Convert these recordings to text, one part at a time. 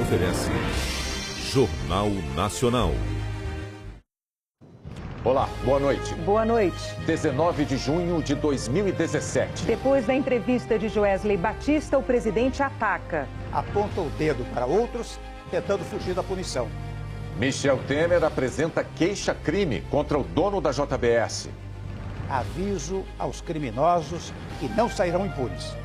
oferece Jornal Nacional. Olá, boa noite. Boa noite. 19 de junho de 2017. Depois da entrevista de Joesley Batista, o presidente ataca. Aponta o dedo para outros, tentando fugir da punição. Michel Temer apresenta queixa-crime contra o dono da JBS. Aviso aos criminosos que não sairão impunes.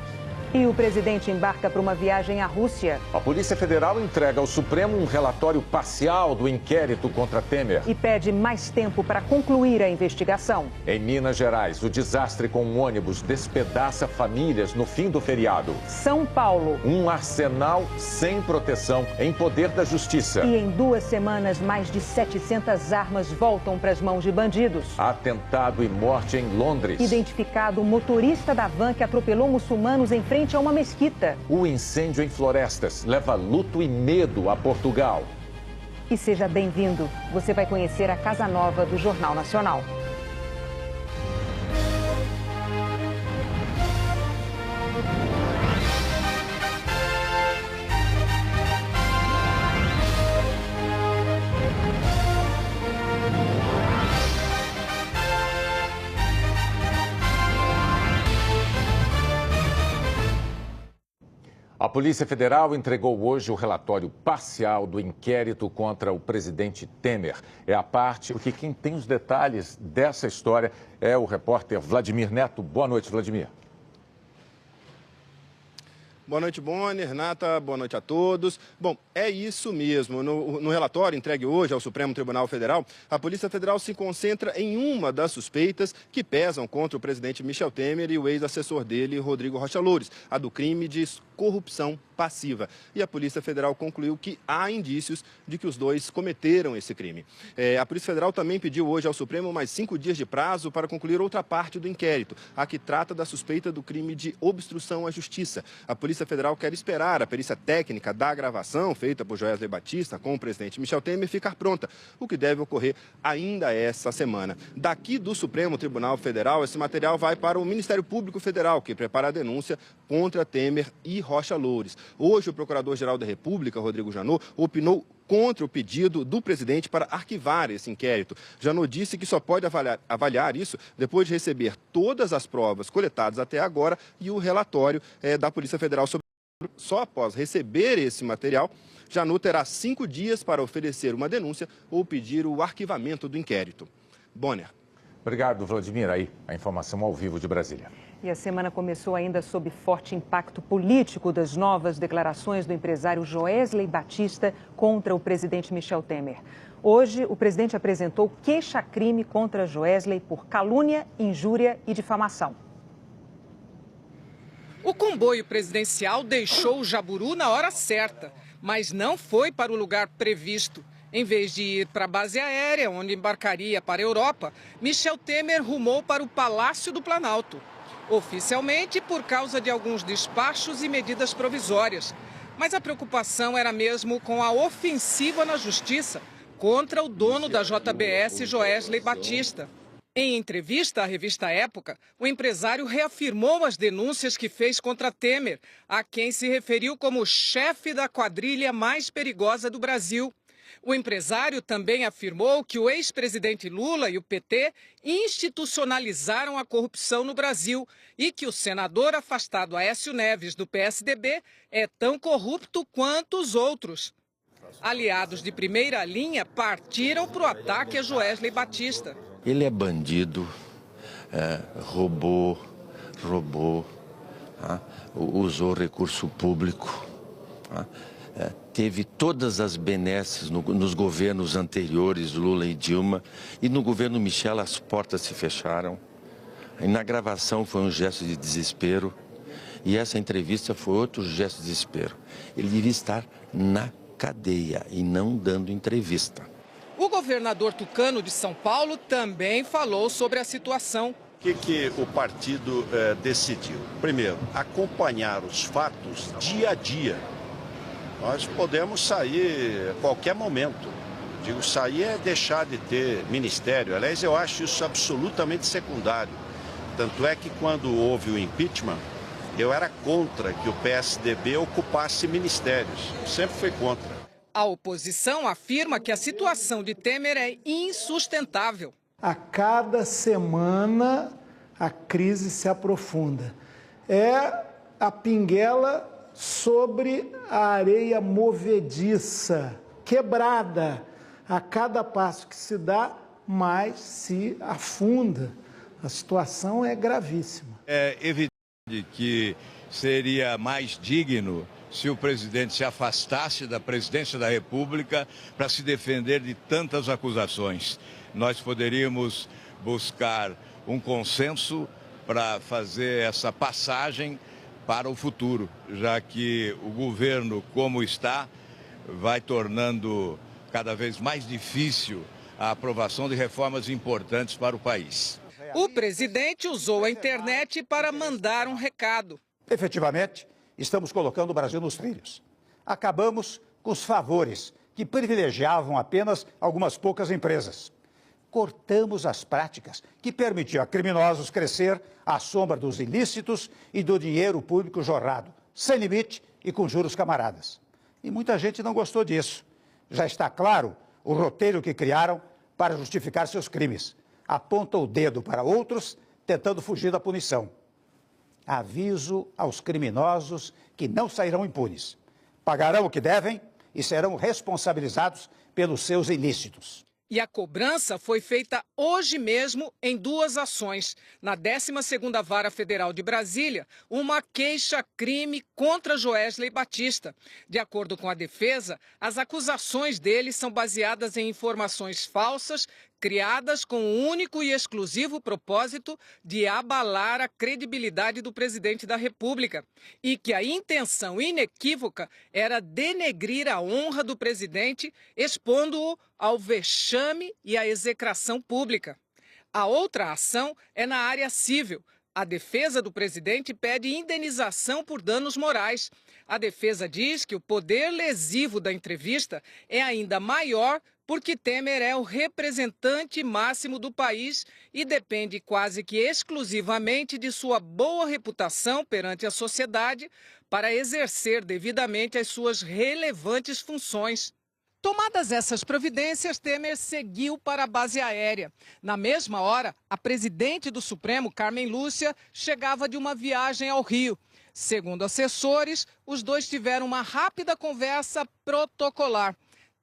E o presidente embarca para uma viagem à Rússia. A Polícia Federal entrega ao Supremo um relatório parcial do inquérito contra Temer. E pede mais tempo para concluir a investigação. Em Minas Gerais, o desastre com um ônibus despedaça famílias no fim do feriado. São Paulo. Um arsenal sem proteção em poder da justiça. E em 2 semanas, mais de 700 armas voltam para as mãos de bandidos. Atentado e morte em Londres. Identificado o motorista da van que atropelou muçulmanos em frente a uma mesquita. O incêndio em Florestas leva luto e medo a Portugal. E seja bem-vindo. Você vai conhecer a Casa Nova do Jornal Nacional. A Polícia Federal entregou hoje o relatório parcial do inquérito contra o presidente Temer. É a parte, porque quem tem os detalhes dessa história é o repórter Vladimir Neto. Boa noite, Vladimir. Boa noite, Bonner, Renata, boa noite a todos. Bom, é isso mesmo. No relatório entregue hoje ao Supremo Tribunal Federal, a Polícia Federal se concentra em uma das suspeitas que pesam contra o presidente Michel Temer e o ex-assessor dele, Rodrigo Rocha Loures, a do crime de corrupção passiva. E a Polícia Federal concluiu que há indícios de que os dois cometeram esse crime. A Polícia Federal também pediu hoje ao Supremo mais 5 dias de prazo para concluir outra parte do inquérito, a que trata da suspeita do crime de obstrução à justiça. A Polícia Federal quer esperar a perícia técnica da gravação feita por Joesley Batista com o presidente Michel Temer ficar pronta, o que deve ocorrer ainda essa semana. Daqui do Supremo Tribunal Federal, esse material vai para o Ministério Público Federal, que prepara a denúncia contra Temer e Rocha Loures. Hoje, o Procurador-Geral da República, Rodrigo Janot, opinou contra o pedido do presidente para arquivar esse inquérito. Janot disse que só pode avaliar isso depois de receber todas as provas coletadas até agora e o relatório da Polícia Federal sobre. Só após receber esse material, Janot terá 5 dias para oferecer uma denúncia ou pedir o arquivamento do inquérito. Bonner. Obrigado, Vladimir. Aí, a informação ao vivo de Brasília. E a semana começou ainda sob forte impacto político das novas declarações do empresário Joesley Batista contra o presidente Michel Temer. Hoje, o presidente apresentou queixa-crime contra Joesley por calúnia, injúria e difamação. O comboio presidencial deixou o Jaburu na hora certa, mas não foi para o lugar previsto. Em vez de ir para a base aérea, onde embarcaria para a Europa, Michel Temer rumou para o Palácio do Planalto. Oficialmente, por causa de alguns despachos e medidas provisórias. Mas a preocupação era mesmo com a ofensiva na justiça contra o dono da JBS, Joesley Batista. Em entrevista à revista Época, o empresário reafirmou as denúncias que fez contra Temer, a quem se referiu como chefe da quadrilha mais perigosa do Brasil. O empresário também afirmou que o ex-presidente Lula e o PT institucionalizaram a corrupção no Brasil e que o senador afastado Aécio Neves, do PSDB, é tão corrupto quanto os outros. Aliados de primeira linha partiram para o ataque a Joesley Batista. Ele é bandido, roubou, usou recurso público, teve todas as benesses nos governos anteriores, Lula e Dilma, e no governo Michel as portas se fecharam. E na gravação foi um gesto de desespero, e essa entrevista foi outro gesto de desespero. Ele devia estar na cadeia e não dando entrevista. O governador tucano de São Paulo também falou sobre a situação. O que o partido decidiu? Primeiro, acompanhar os fatos dia a dia. Nós podemos sair a qualquer momento. Digo, sair é deixar de ter ministério. Aliás, eu acho isso absolutamente secundário. Tanto é que quando houve o impeachment, Eu era contra que o PSDB ocupasse ministérios. Sempre fui contra. A oposição afirma que a situação de Temer é insustentável. A cada semana a crise se aprofunda. É a pinguela sobre a areia movediça, quebrada. A cada passo que se dá, mais se afunda. A situação é gravíssima. É evidente que seria mais digno se o presidente se afastasse da presidência da República para se defender de tantas acusações. Nós poderíamos buscar um consenso para fazer essa passagem para o futuro, já que o governo, como está, vai tornando cada vez mais difícil a aprovação de reformas importantes para o país. O presidente usou a internet para mandar um recado. Efetivamente, estamos colocando o Brasil nos trilhos. Acabamos com os favores que privilegiavam apenas algumas poucas empresas. Cortamos as práticas que permitiam a criminosos crescer à sombra dos ilícitos e do dinheiro público jorrado, sem limite e com juros camaradas. E muita gente não gostou disso. Já está claro o roteiro que criaram para justificar seus crimes. Apontam o dedo para outros, tentando fugir da punição. Aviso aos criminosos que não sairão impunes. Pagarão o que devem e serão responsabilizados pelos seus ilícitos. E a cobrança foi feita hoje mesmo em duas ações. Na 12ª Vara Federal de Brasília, uma queixa-crime contra Joesley Batista. De acordo com a defesa, as acusações dele são baseadas em informações falsas, criadas com o único e exclusivo propósito de abalar a credibilidade do presidente da República e que a intenção inequívoca era denegrir a honra do presidente, expondo-o ao vexame e à execração pública. A outra ação é na área civil. A defesa do presidente pede indenização por danos morais. A defesa diz que o poder lesivo da entrevista é ainda maior porque Temer é o representante máximo do país e depende quase que exclusivamente de sua boa reputação perante a sociedade para exercer devidamente as suas relevantes funções. Tomadas essas providências, Temer seguiu para a base aérea. Na mesma hora, a presidente do Supremo, Carmen Lúcia, chegava de uma viagem ao Rio. Segundo assessores, os dois tiveram uma rápida conversa protocolar.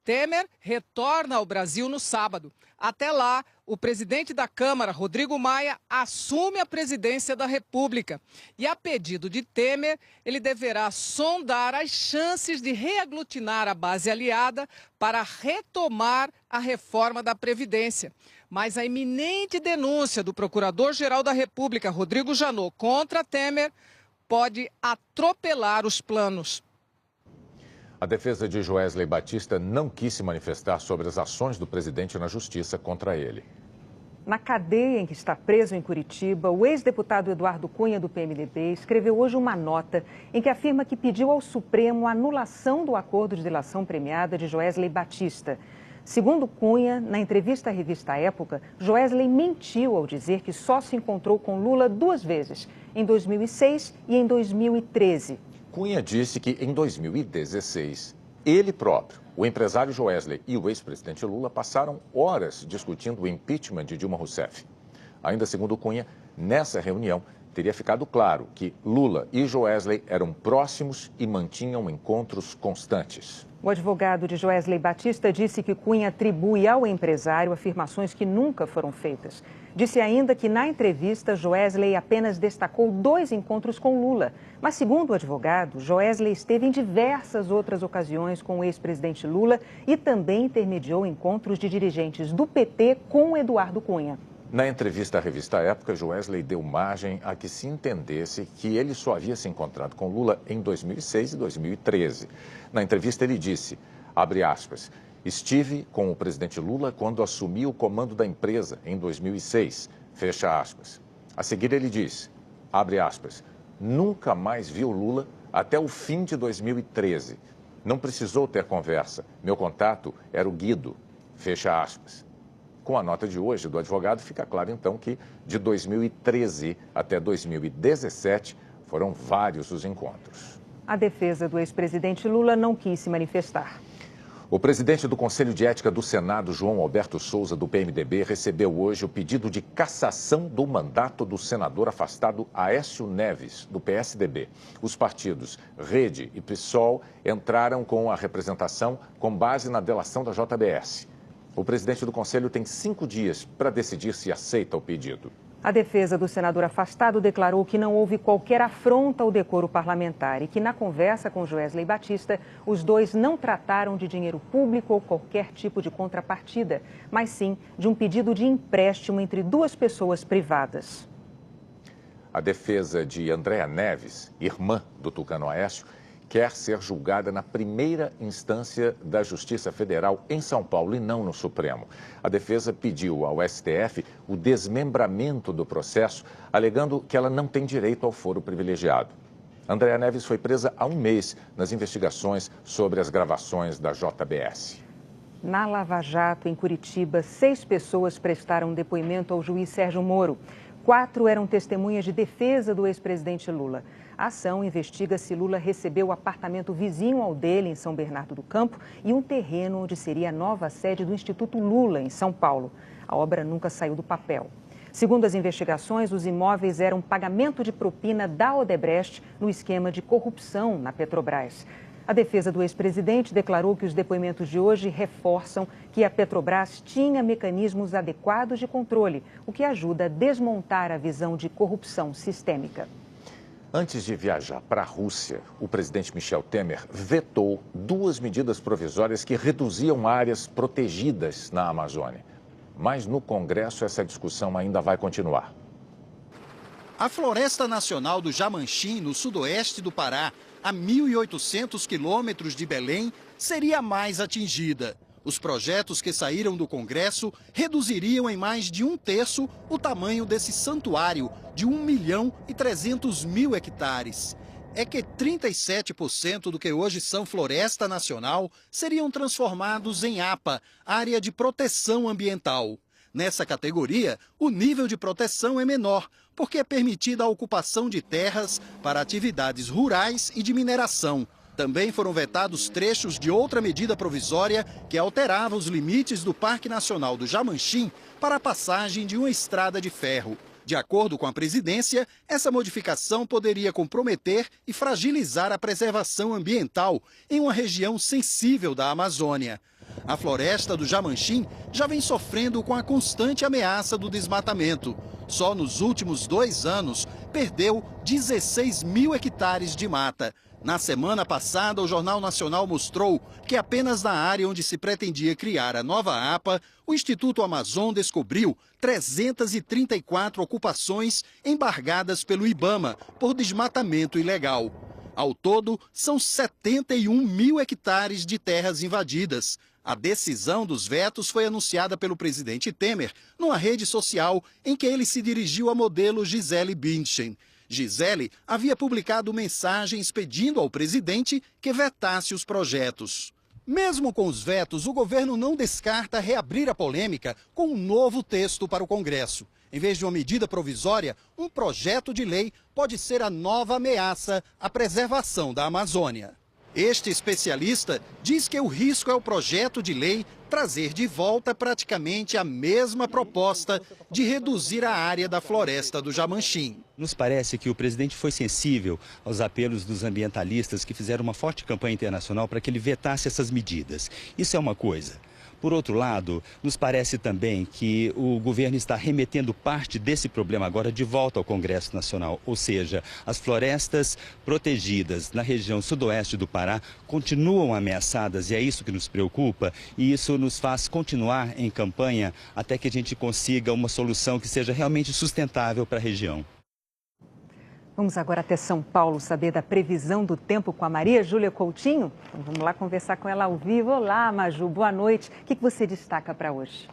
Temer retorna ao Brasil no sábado. Até lá, o presidente da Câmara, Rodrigo Maia, assume a presidência da República. E a pedido de Temer, ele deverá sondar as chances de reaglutinar a base aliada para retomar a reforma da Previdência. Mas a iminente denúncia do Procurador-Geral da República, Rodrigo Janot, contra Temer, pode atropelar os planos. A defesa de Joesley Batista não quis se manifestar sobre as ações do presidente na justiça contra ele. Na cadeia em que está preso em Curitiba, o ex-deputado Eduardo Cunha, do PMDB, escreveu hoje uma nota em que afirma que pediu ao Supremo a anulação do acordo de delação premiada de Joesley Batista. Segundo Cunha, na entrevista à revista Época, Joesley mentiu ao dizer que só se encontrou com Lula 2 vezes, em 2006 e em 2013. Cunha disse que em 2016, ele próprio, o empresário Joesley e o ex-presidente Lula passaram horas discutindo o impeachment de Dilma Rousseff. Ainda segundo Cunha, nessa reunião teria ficado claro que Lula e Joesley eram próximos e mantinham encontros constantes. O advogado de Joesley Batista disse que Cunha atribui ao empresário afirmações que nunca foram feitas. Disse ainda que na entrevista Joesley apenas destacou 2 encontros com Lula. Mas segundo o advogado, Joesley esteve em diversas outras ocasiões com o ex-presidente Lula e também intermediou encontros de dirigentes do PT com Eduardo Cunha. Na entrevista à revista Época, Joesley deu margem a que se entendesse que ele só havia se encontrado com Lula em 2006 e 2013. Na entrevista ele disse, abre aspas, estive com o presidente Lula quando assumi o comando da empresa em 2006, fecha aspas. A seguir ele disse, abre aspas, nunca mais vi o Lula até o fim de 2013. Não precisou ter conversa, meu contato era o Guido, fecha aspas. Com a nota de hoje do advogado, fica claro então que de 2013 até 2017 Foram vários os encontros. A defesa do ex-presidente Lula não quis se manifestar. O presidente do Conselho de Ética do Senado, João Alberto Souza, do PMDB, recebeu hoje o pedido de cassação do mandato do senador afastado Aécio Neves, do PSDB. Os partidos Rede e PSOL entraram com a representação com base na delação da JBS. O presidente do Conselho tem 5 dias para decidir se aceita o pedido. A defesa do senador afastado declarou que não houve qualquer afronta ao decoro parlamentar e que, na conversa com Joesley Batista, os dois não trataram de dinheiro público ou qualquer tipo de contrapartida, mas sim de um pedido de empréstimo entre 2 pessoas privadas. A defesa de Andréa Neves, irmã do tucano Aécio, quer ser julgada na primeira instância da Justiça Federal em São Paulo e não no Supremo. A defesa pediu ao STF o desmembramento do processo, alegando que ela não tem direito ao foro privilegiado. Andréa Neves foi presa há 1 mês nas investigações sobre as gravações da JBS. Na Lava Jato, em Curitiba, 6 pessoas prestaram depoimento ao juiz Sérgio Moro. 4 eram testemunhas de defesa do ex-presidente Lula. A ação investiga se Lula recebeu o apartamento vizinho ao dele, em São Bernardo do Campo, e um terreno onde seria a nova sede do Instituto Lula, em São Paulo. A obra nunca saiu do papel. Segundo as investigações, os imóveis eram pagamento de propina da Odebrecht no esquema de corrupção na Petrobras. A defesa do ex-presidente declarou que os depoimentos de hoje reforçam que a Petrobras tinha mecanismos adequados de controle, o que ajuda a desmontar a visão de corrupção sistêmica. Antes de viajar para a Rússia, o presidente Michel Temer vetou 2 medidas provisórias que reduziam áreas protegidas na Amazônia. Mas no Congresso essa discussão ainda vai continuar. A Floresta Nacional do Jamanchim, no sudoeste do Pará, a 1.800 quilômetros de Belém, seria a mais atingida. Os projetos que saíram do Congresso reduziriam em mais de 1/3 o tamanho desse santuário de 1.300.000 hectares. É que 37% do que hoje são Floresta Nacional seriam transformados em APA, Área de Proteção Ambiental. Nessa categoria, o nível de proteção é menor, porque é permitida a ocupação de terras para atividades rurais e de mineração. Também foram vetados trechos de outra medida provisória que alterava os limites do Parque Nacional do Jamanchim para a passagem de uma estrada de ferro. De acordo com a presidência, essa modificação poderia comprometer e fragilizar a preservação ambiental em uma região sensível da Amazônia. A floresta do Jamanchim já vem sofrendo com a constante ameaça do desmatamento. Só nos últimos 2 anos, perdeu 16.000 hectares de mata. Na semana passada, o Jornal Nacional mostrou que apenas na área onde se pretendia criar a nova APA, o Instituto Amazon descobriu 334 ocupações embargadas pelo IBAMA por desmatamento ilegal. Ao todo, são 71.000 hectares de terras invadidas. A decisão dos vetos foi anunciada pelo presidente Temer numa rede social em que ele se dirigiu à modelo Gisele Bündchen. Gisele havia publicado mensagens pedindo ao presidente que vetasse os projetos. Mesmo com os vetos, o governo não descarta reabrir a polêmica com um novo texto para o Congresso. Em vez de uma medida provisória, um projeto de lei pode ser a nova ameaça à preservação da Amazônia. Este especialista diz que o risco é o projeto de lei trazer de volta praticamente a mesma proposta de reduzir a área da floresta do Jamanchim. Nos parece que o presidente foi sensível aos apelos dos ambientalistas que fizeram uma forte campanha internacional para que ele vetasse essas medidas. Isso é uma coisa. Por outro lado, nos parece também que o governo está remetendo parte desse problema agora de volta ao Congresso Nacional. Ou seja, as florestas protegidas na região sudoeste do Pará continuam ameaçadas e é isso que nos preocupa. E isso nos faz continuar em campanha até que a gente consiga uma solução que seja realmente sustentável para a região. Vamos agora até São Paulo saber da previsão do tempo com a Maria Júlia Coutinho. Então, vamos lá conversar com ela ao vivo. Olá, Maju, boa noite. O que você destaca para hoje?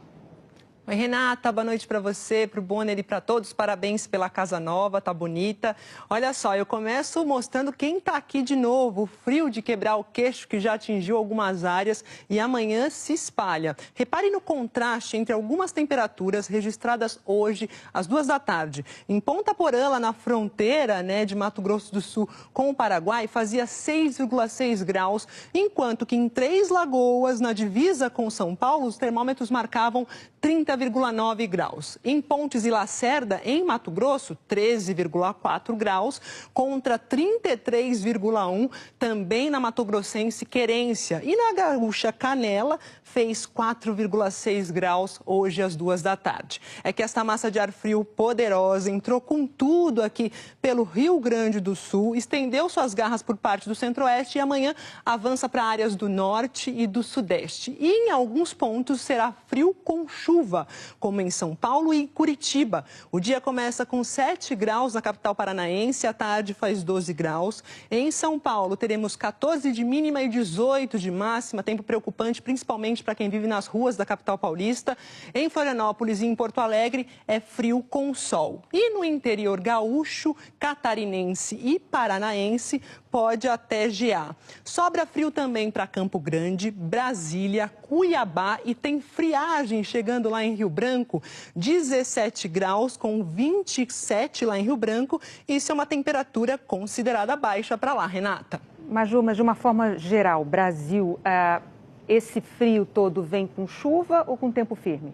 Oi, Renata, boa noite para você, para o Bonner e para todos. Parabéns pela casa nova, tá bonita. Olha só, eu começo mostrando quem tá aqui de novo. O frio de quebrar o queixo que já atingiu algumas áreas e amanhã se espalha. Repare no contraste entre algumas temperaturas registradas hoje às 2 da tarde. Em Ponta Porã, lá na fronteira, de Mato Grosso do Sul com o Paraguai, fazia 6,6 graus, enquanto que em Três Lagoas, na divisa com São Paulo, os termômetros marcavam 30,9 graus. Em Pontes e Lacerda, em Mato Grosso, 13,4 graus, contra 33,1 também na Mato-Grossense Querência. E na Gaúcha Canela, fez 4,6 graus hoje às 2 da tarde. É que esta massa de ar frio poderosa entrou com tudo aqui pelo Rio Grande do Sul, estendeu suas garras por parte do centro-oeste e amanhã avança para áreas do norte e do sudeste. E em alguns pontos será frio com chuva, como em São Paulo e Curitiba. O dia começa com 7 graus na capital paranaense, à tarde faz 12 graus. Em São Paulo teremos 14 de mínima e 18 de máxima, tempo preocupante, principalmente para quem vive nas ruas da capital paulista. Em Florianópolis e em Porto Alegre é frio com sol. E no interior gaúcho, catarinense e paranaense pode até gear. Sobra frio também para Campo Grande, Brasília, Cuiabá e tem friagem chegando lá em Rio Branco, 17 graus com 27 lá em Rio Branco. Isso é uma temperatura considerada baixa para lá, Renata. Maju, mas de uma forma geral, Brasil, esse frio todo vem com chuva ou com tempo firme?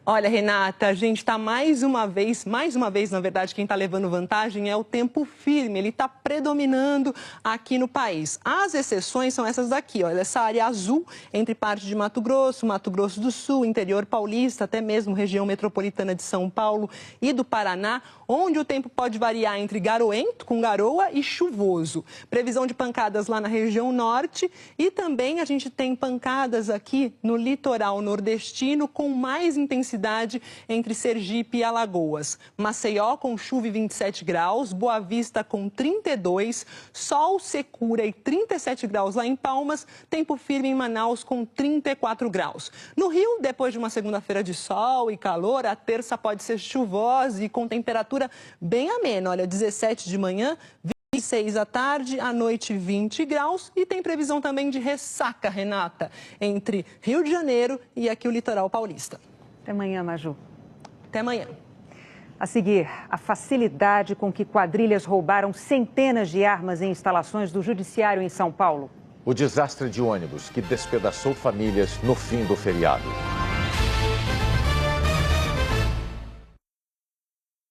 Olha, Renata, a gente está mais uma vez, na verdade, quem está levando vantagem é o tempo firme. Ele está predominando aqui no país. As exceções são essas daqui, olha, essa área azul entre parte de Mato Grosso do Sul, interior paulista, até mesmo região metropolitana de São Paulo e do Paraná, onde o tempo pode variar entre garoento, com garoa, e chuvoso. Previsão de pancadas lá na região norte e também a gente tem pancadas aqui no litoral nordestino com mais intensidade entre Sergipe e Alagoas. Maceió com chuva e 27 graus, Boa Vista com 32, sol, secura e 37 graus lá em Palmas, tempo firme em Manaus com 34 graus. No Rio, depois de uma segunda-feira de sol e calor, a terça pode ser chuvosa e com temperatura bem amena. Olha, 17 de manhã, 26 à tarde, à noite 20 graus e tem previsão também de ressaca, Renata, entre Rio de Janeiro e aqui o litoral paulista. Até amanhã, Maju. Até amanhã. A seguir, a facilidade com que quadrilhas roubaram centenas de armas em instalações do Judiciário em São Paulo. O desastre de ônibus que despedaçou famílias no fim do feriado.